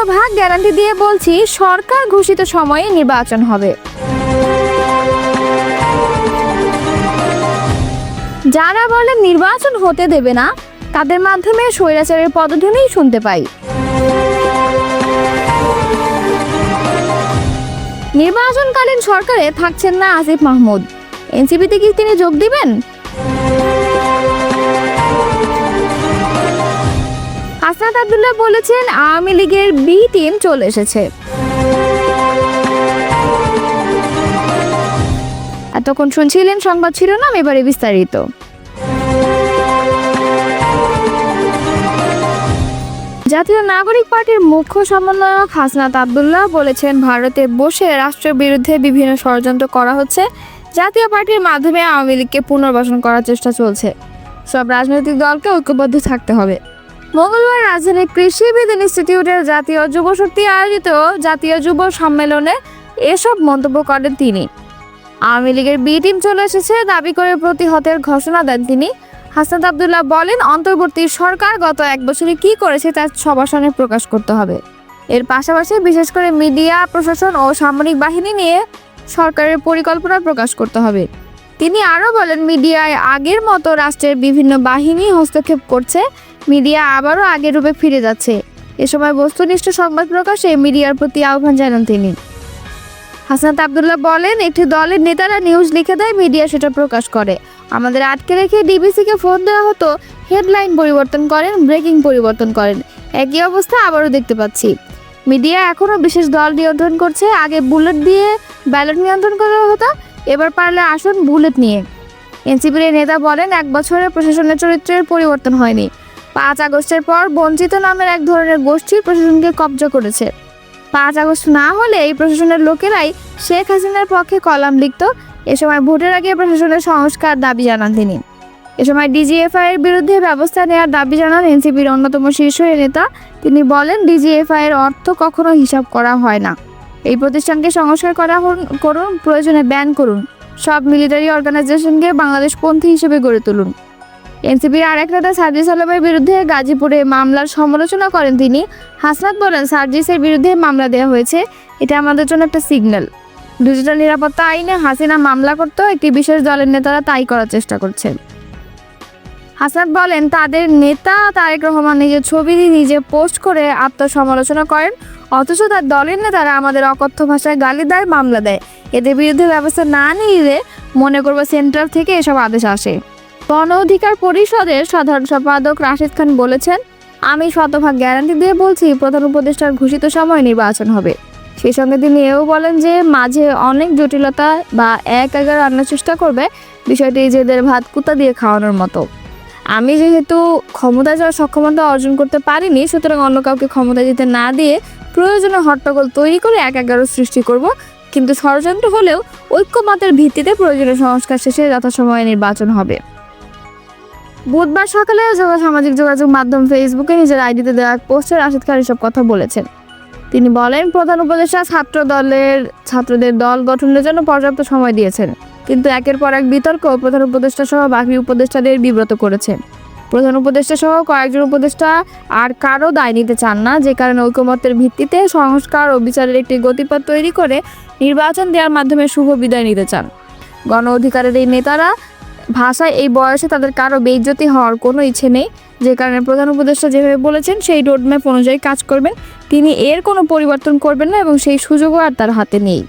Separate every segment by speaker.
Speaker 1: শতভাগ গ্যারান্টি দিয়ে বলছি সরকার ঘোষিত সময়ে নির্বাচন হবে। যারা বলেন নির্বাচন হতে দেবে না, তাদের মাধ্যমে স্বৈরাচারের পদধ্বনি শুনতে পাই। নির্বাচনকালীন সরকারে থাকছেন না আসিফ মাহমুদ, এনসিপিতে কি তিনি যোগ দিবেন? হাসনাত আব্দুল্লাহ বলেছেন আওয়ামী লীগের বি টিম চলে এসেছে। এতক্ষণ শুনছিলেন সংবাদ শিরোনাম, এবারে বিস্তারিত। জাতীয় নাগরিক পার্টির মুখ্য সমন্বয়ক হাসনাত আব্দুল্লাহ বলেছেন, ভারতে বসে রাষ্ট্রের বিরুদ্ধে বিভিন্ন ষড়যন্ত্র করা হচ্ছে। জাতীয় পার্টির মাধ্যমে আওয়ামী লীগকে পুনর্বাসন করার চেষ্টা চলছে। সব রাজনৈতিক দলকে ঐক্যবদ্ধ থাকতে হবে। মঙ্গলবার রাজধানীর কৃষি বিজ্ঞান ইনস্টিটিউটের জাতীয় যুব শক্তি আয়োজিত জাতীয় যুব সম্মেলনে এসব মন্তব্য করেন তিনি। আওয়ামী লীগের বি টিম চলে এসেছে দাবি করে প্রতিহতের ঘোষণা দেন তিনি। হাসনাত আব্দুল্লাহ বলেন, অন্তর্বর্তী সরকার গত এক বছরে কি করেছে তা সবার সামনে প্রকাশ করতে হবে। এর পাশাপাশি বিশেষ করে মিডিয়া, প্রশাসন ও সামরিক বাহিনী নিয়ে সরকারের পরিকল্পনা প্রকাশ করতে হবে। তিনি আরও বলেন, মিডিয়ায় আগের মতো রাষ্ট্রের বিভিন্ন বাহিনী হস্তক্ষেপ করছে, মিডিয়া আবারও আগের রূপে ফিরে যাচ্ছে। এ সময় বস্তুনিষ্ঠ সংবাদ প্রকাশে মিডিয়ার প্রতি আহ্বান জানান তিনি। হাসনাত আব্দুল্লাহ বলেন, একটি দলের নেতারা নিউজ লিখে দেয়, মিডিয়া সেটা প্রকাশ করে। আমাদের আটকে রেখে ডিবিসিকে ফোন দেওয়া হতো, হেডলাইন পরিবর্তন করেন, ব্রেকিং পরিবর্তন করেন। একই অবস্থা আবারও দেখতে পাচ্ছি। মিডিয়া এখনও বিশেষ দল নিয়ন্ত্রণ করছে। আগে বুলেট দিয়ে ব্যালট নিয়ন্ত্রণ করা হতো, এবার পারলে আসুন বুলেট নিয়ে। এনসিপির নেতা বলেন, এক বছরে প্রশাসনের চরিত্রের পরিবর্তন হয়নি। 5 আগস্টের পর বঞ্চিত নামের এক ধরনের গোষ্ঠী প্রশাসনকে কব্জা করেছে। 5 আগস্ট না হলে এই প্রশাসনের লোকেরাই শেখ হাসিনার পক্ষে কলাম লিখত। এ সময় ভোটের আগে প্রশাসনের সংস্কার দাবি জানান তিনি। এ সময় ডিজিএফআই এর বিরুদ্ধে ব্যবস্থা নেওয়ার দাবি জানান এনসিপির অন্যতম শীর্ষ নেতা। তিনি বলেন, ডিজিএফআই এর অর্থ কখনো হিসাব করা হয় না। এই প্রতিষ্ঠানকে সংস্কার করুন, প্রয়োজনে ব্যান করুন। সব মিলিটারি অর্গানাইজেশনকে বাংলাদেশপন্থী হিসেবে গড়ে তুলুন। এনসিপির আরেক নেতা সার্জিস আলমের বিরুদ্ধে গাজীপুরে মামলার সমালোচনা করেন তিনি। হাসনাত বলেন, সার্জিসের বিরুদ্ধে মামলা দেওয়া হয়েছে, এটা আমাদের জন্য একটা সিগন্যাল। ডিজিটাল নিরাপত্তা আইনে হাসিনা মামলা করত, একটি বিশেষ দলের নেতারা তাই করার চেষ্টা করছেন। হাসনাত বলেন, তাদের নেতা তারেক রহমান নিজের ছবি নিজে পোস্ট করে আত্মসমালোচনা করেন, অথচ তার দলের নেতারা আমাদের অকথ্য ভাষায় গালি দেয়, মামলা দেয়। এদের বিরুদ্ধে ব্যবস্থা না নিলে মনে করবো সেন্ট্রাল থেকে এসব আদেশ আসে। গণ অধিকার পরিষদের সাধারণ সম্পাদক রাশেদ খান বলেছেন, আমি শতভাগ গ্যারান্টি দিয়ে বলছি প্রধান উপদেষ্টার ঘোষিত সময় নির্বাচন হবে। সেই সঙ্গে তিনি এও বলেন যে মাঝে অনেক জটিলতা বা 1-11 আনার চেষ্টা করবে, বিষয়টি নিজেদের ভাত কুতা দিয়ে খাওয়ানোর মতো। আমি যেহেতু ক্ষমতা যাওয়ার সক্ষমতা অর্জন করতে পারিনি, সুতরাং অন্য কাউকে ক্ষমতা দিতে না দিয়ে প্রয়োজনে হট্টগোল তৈরি করে 1-11 সৃষ্টি করব। কিন্তু ষড়যন্ত্র হলেও ঐক্যমতের ভিত্তিতে প্রয়োজনীয় সংস্কার শেষে যথাসময়ে নির্বাচন হবে। বুধবার সকালে সামাজিক যোগাযোগ মাধ্যম ফেসবুকে নিজের আইডিতে দেওয়া এক পোস্টে রাশেদ খান এসব কথা বলেছেন। তিনি বলেন, প্রধান উপদেষ্টা ছাত্রদের দল গঠনের জন্য পর্যাপ্ত সময় দিয়েছেন, কিন্তু একের পর এক বিতর্ক প্রধান উপদেষ্টা সহ বাকি উপদেষ্টাদের বিব্রত করেছে। প্রধান উপদেষ্টা সহ কয়েকজন উপদেষ্টা আর কারো দায় নিতে চান না, যে কারণে ঐকমত্যের ভিত্তিতে সংস্কার ও বিচারের একটি গতিপথ তৈরি করে নির্বাচন দেওয়ার মাধ্যমে শুভ বিদায় নিতে চান। গণ অধিকারের এই নেতারা ভাষায় এই বয়সে তাদের কারো বেইজ্জতি হওয়ার কোনো ইচ্ছে নেই, যে কারণে প্রধান উপদেষ্টা যেভাবে বলেছেন সেই রোডম্যাপ অনুযায়ী কাজ করবেন। তিনি এর কোনো পরিবর্তন করবেন না এবং সেই সুযোগও আর তার হাতে নেই।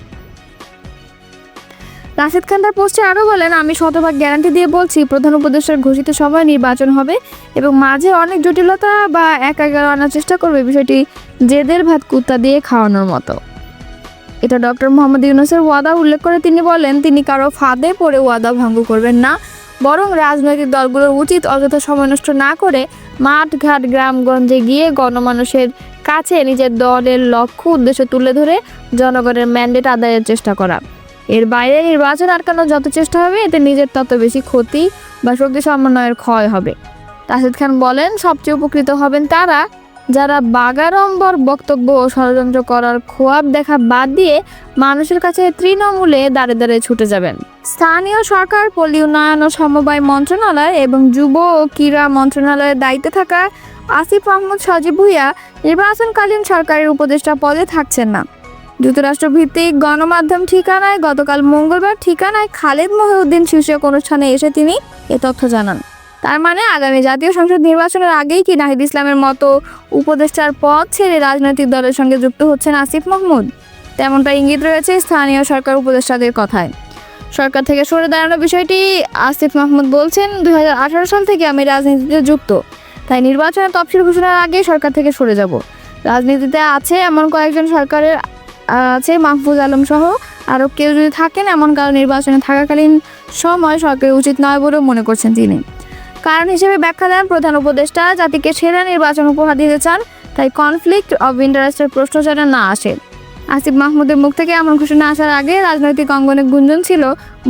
Speaker 1: রাশেদ খান তার পোস্টে আরও বলেন, আমি শতভাগ গ্যারান্টি দিয়ে বলছি প্রধান উপদেষ্টার ঘোষিত সময় নির্বাচন হবে এবং মাঝে অনেক জটিলতা বা 1-11 আনার চেষ্টা করবে, বিষয়টি জেদের ভাত কুত্তা দিয়ে খাওয়ানোর মতো। এটা ডক্টর মোহাম্মদ ইউনূসের ওয়াদা উল্লেখ করে তিনি বলেন, তিনি কারো ফাঁদে পড়ে ওয়াদা ভঙ্গ করবেন না, বরং রাজনৈতিক দলগুলোর উচিত অযথা সময় নষ্ট না করে মাঠ ঘাট গ্রামগঞ্জে গিয়ে গণমানুষের কাছে নিজের দলের লক্ষ্য উদ্দেশ্য তুলে ধরে জনগণের ম্যান্ডেট আদায়ের চেষ্টা করা। এর বাইরে নির্বাচন আটকানোর যত চেষ্টা হবে, এতে নিজের তত বেশি ক্ষতি বা শক্তি সমন্বয়ের ক্ষয় হবে। রাশেদ খান বলেন, সবচেয়ে উপকৃত হবেন তারা যারা বাগাড়ম্বর বক্তব্য ও ষড়যন্ত্র করার খোয়াব দেখা বাদ দিয়ে মানুষের কাছে তৃণমূলে দাঁড়ে দাঁড়িয়ে ছুটে যাবেন। স্থানীয় সরকার, পল্লী উন্নয়ন ও সমবায় মন্ত্রণালয় এবং যুব ও ক্রীড়া মন্ত্রণালয়ের দায়িত্বে থাকা আসিফ মাহমুদ সজীব ভুঁইয়া নির্বাচনকালীন সরকারের উপদেষ্টা পদে থাকছেন না। যুক্তরাষ্ট্র ভিত্তিক গণমাধ্যম ঠিকানায় গতকাল মঙ্গলবার ঠিকানায় খালেদ মহিউদ্দিন শীর্ষক অনুষ্ঠানে এসে তিনি এ তথ্য জানান। তার মানে আগামী জাতীয় সংসদ নির্বাচনের আগেই কি নাহিদ ইসলামের মতো উপদেষ্টার পদ ছেড়ে রাজনৈতিক দলের সঙ্গে যুক্ত হচ্ছেন আসিফ মাহমুদ? তেমনটা ইঙ্গিত রয়েছে স্থানীয় সরকার উপদেষ্টাদের কথায়। সরকার থেকে সরে দাঁড়ানোর বিষয়টি আসিফ মাহমুদ বলছেন, 2018 সাল থেকে আমি রাজনীতিতে যুক্ত, তাই নির্বাচনের তফসিল ঘোষণার আগে সরকার থেকে সরে যাব। রাজনীতিতে আছে এমন কয়েকজন সরকারের আছে মাহফুজ আলম সহ আরও কেউ যদি থাকেন, এমন কারণ নির্বাচনে থাকাকালীন সময় সরকারের উচিত নয় বলেও মনে করছেন তিনি। কারণ হিসেবে ব্যাখ্যা দেন প্রধান উপদেষ্টা জাতিকে সেরা নির্বাচন উপহার দিতে চান, তাই কনফ্লিক্ট অব ইন্টারেস্টের প্রশ্ন যেন না আসে। আসিফ মাহমুদের মুখ থেকে এমন ঘোষণা আসার আগে রাজনৈতিক অঙ্গনে গুঞ্জন ছিল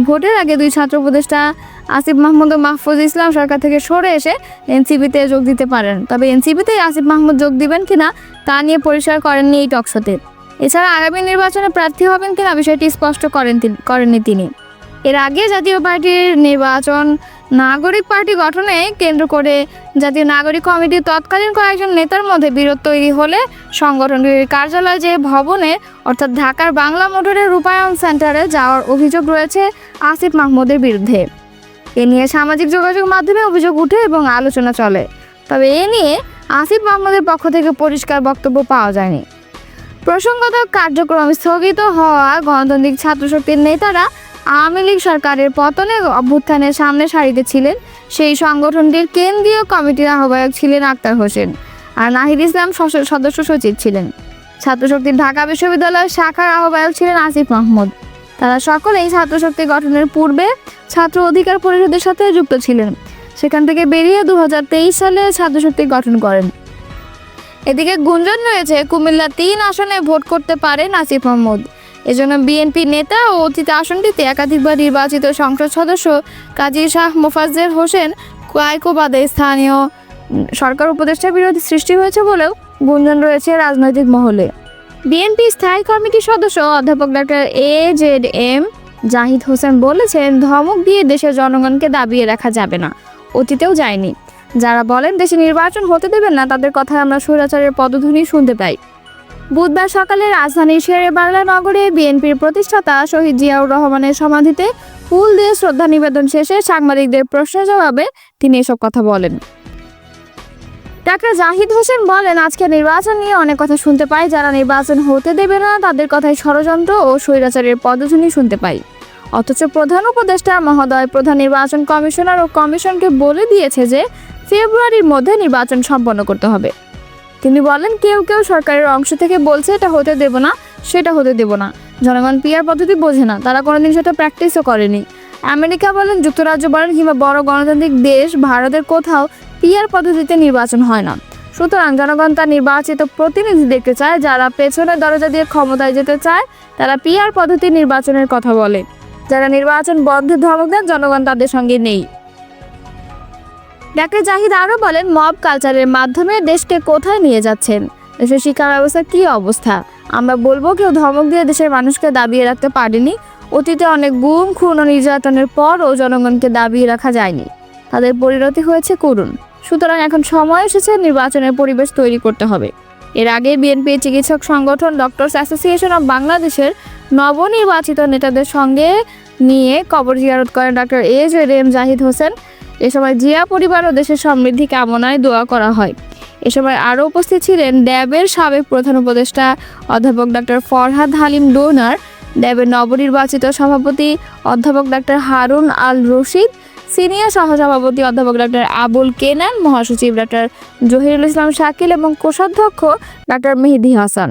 Speaker 1: ভোটের আগে দুই ছাত্র উপদেষ্টা আসিফ মাহমুদ ও মাহফুজ ইসলাম সরকার থেকে সরে এসে এনসিপিতে যোগ দিতে পারেন। তবে এনসিপিতেই আসিফ মাহমুদ যোগ দিবেন কিনা তা নিয়ে পরিষ্কার করেননি এই টকশোতে। এছাড়া আগামী নির্বাচনে প্রার্থী হবেন কিনা বিষয়টি স্পষ্ট করেননি তিনি। এর আগে জাতীয় পার্টির নির্বাচন নাগরিক পার্টি গঠনে কেন্দ্র করে জাতীয় নাগরিক কমিটির তৎকালীন কয়েকজন নেতার মধ্যে বিরোধ তৈরি হলে সংগঠনটির কার্যালয় যে ভবনে অর্থাৎ ঢাকার বাংলা মোটরের রূপায়ণ সেন্টারে যাওয়ার অভিযোগ রয়েছে আসিফ মাহমুদের বিরুদ্ধে। এ নিয়ে সামাজিক যোগাযোগ মাধ্যমে অভিযোগ উঠে এবং আলোচনা চলে, তবে এ নিয়ে আসিফ মাহমুদের পক্ষ থেকে পরিষ্কার বক্তব্য পাওয়া যায়নি। প্রসঙ্গত কার্যক্রম স্থগিত হওয়া গণতান্ত্রিক ছাত্রশক্তির নেতারা আওয়ামী লীগ সরকারের পতনে অভ্যুত্থানের সামনে সারিতে ছিলেন। সেই সংগঠনটির কেন্দ্রীয় কমিটির আহ্বায়ক ছিলেন আক্তার হোসেন, আর নাহিদ ইসলাম সদস্য সচিব ছিলেন। ছাত্রশক্তির ঢাকা বিশ্ববিদ্যালয় শাখার আহ্বায়ক ছিলেন আসিফ মাহমুদ। তারা সকলেই ছাত্রশক্তি গঠনের পূর্বে ছাত্র অধিকার পরিষদের সাথে যুক্ত ছিলেন। সেখান থেকে বেরিয়ে 2023 সালে ছাত্রশক্তি গঠন করেন। এদিকে গুঞ্জন রয়েছে কুমিল্লা 3 আসনে ভোট করতে পারেন আসিফ মাহমুদ। এজন্য বিএনপি নেতা ও অতীত আসনটিতে একাধিকবার নির্বাচিত সংসদ সদস্য কাজী শাহ মোফাজ্জেল হোসেন কায়কোবাদে স্থানীয় সরকার উপদেষ্টা বিরোধী সৃষ্টি হয়েছে বলেও গুঞ্জন রয়েছে রাজনৈতিক মহলে। বিএনপি স্থায়ী কমিটির সদস্য অধ্যাপক ডক্টর AZM জাহিদ হোসেন বলেছেন, ধমক দিয়ে দেশের জনগণকে দাবিয়ে রাখা যাবে না, অতীতেও যায়নি। যারা বলেন দেশে নির্বাচন হতে দেবেন না, তাদের কথায় আমরা স্বৈরাচারের পদধ্বনি শুনতে পাই। বুধবার সকালে রাজধানীর শেরে বাংলা নগরে বিএনপির প্রতিষ্ঠাতা শহীদ জিয়াউর রহমানের সমাধিতে ফুল দিয়ে শ্রদ্ধা নিবেদন শেষে সাংবাদিকদের প্রশ্নের জবাবে তিনি এসব কথা বলেন। ডাক্তার জাহিদ হোসেন বলেন, আজকে নির্বাচন নিয়ে অনেক কথা শুনতে পাই, যারা নির্বাচন হতে দেবে না তাদের কথায় ষড়যন্ত্র ও স্বৈরাচারের পদধ্বনি শুনতে পাই। অথচ প্রধান উপদেষ্টা মহোদয় প্রধান নির্বাচন কমিশনার ও কমিশনকে বলে দিয়েছে যে ফেব্রুয়ারির মধ্যে নির্বাচন সম্পন্ন করতে হবে। তিনি বলেন, কেউ কেউ সরকারের অংশ থেকে বলছে এটা হতে দেব না, সেটা হতে দেব না। জনগণ পিআর পদ্ধতি বোঝে না, তারা কোনোদিন সেটা প্র্যাকটিসও করেনি। আমেরিকা বলেন, যুক্তরাজ্য বলেন কিংবা বড় গণতান্ত্রিক দেশ ভারতের কোথাও পিআর পদ্ধতিতে নির্বাচন হয় না। সুতরাং জনগণ তার নির্বাচিত প্রতিনিধি দেখতে চায়। যারা পেছনের দরজা দিয়ে ক্ষমতায় যেতে চায় তারা পিআর পদ্ধতি নির্বাচনের কথা বলে। যারা নির্বাচন বন্ধের ধমক দেন, জনগণ তাদের সঙ্গে নেই। ডাক্তার জাহিদ আরও বলেন, মব কালচারের মাধ্যমে দেশকে কোথায় নিয়ে যাচ্ছেন, দেশের শিক্ষা ব্যবস্থার কী অবস্থা। আমরা বলবো, কেউ ধমক দিয়ে দেশের মানুষকে দাবিয়ে রাখতে পারেনি। অতীতে অনেক গুম খুন ও নির্যাতনের পরও জনগণকে দাবিয়ে রাখা যায়নি, তাদের পরিণতি হয়েছে করুণ। সুতরাং এখন সময় এসেছে নির্বাচনের পরিবেশ তৈরি করতে হবে। এর আগে বিএনপি চিকিৎসক সংগঠন ডক্টরস অ্যাসোসিয়েশন অব বাংলাদেশের নবনির্বাচিত নেতাদের সঙ্গে নিয়ে কবর জিয়ারত করেন ডক্টর AZM জাহিদ হোসেন। এ সময় জিয়া পরিবার ও দেশের সমৃদ্ধি কামনায় দোয়া করা হয়। এ সময় আরও উপস্থিত ছিলেন ড্যাবের সাবেক প্রধান উপদেষ্টা অধ্যাপক ডক্টর ফরহাদ হালিম ডোনার, ড্যাবের নবনির্বাচিত সভাপতি অধ্যাপক ডক্টর হারুন আল রশিদ, সিনিয়র সহসভাপতি অধ্যাপক ডক্টর আবুল কেনান, মহাসচিব ডক্টর জহিরুল ইসলাম শাকিল এবং কোষাধ্যক্ষ ডক্টর মেহেদী হাসান।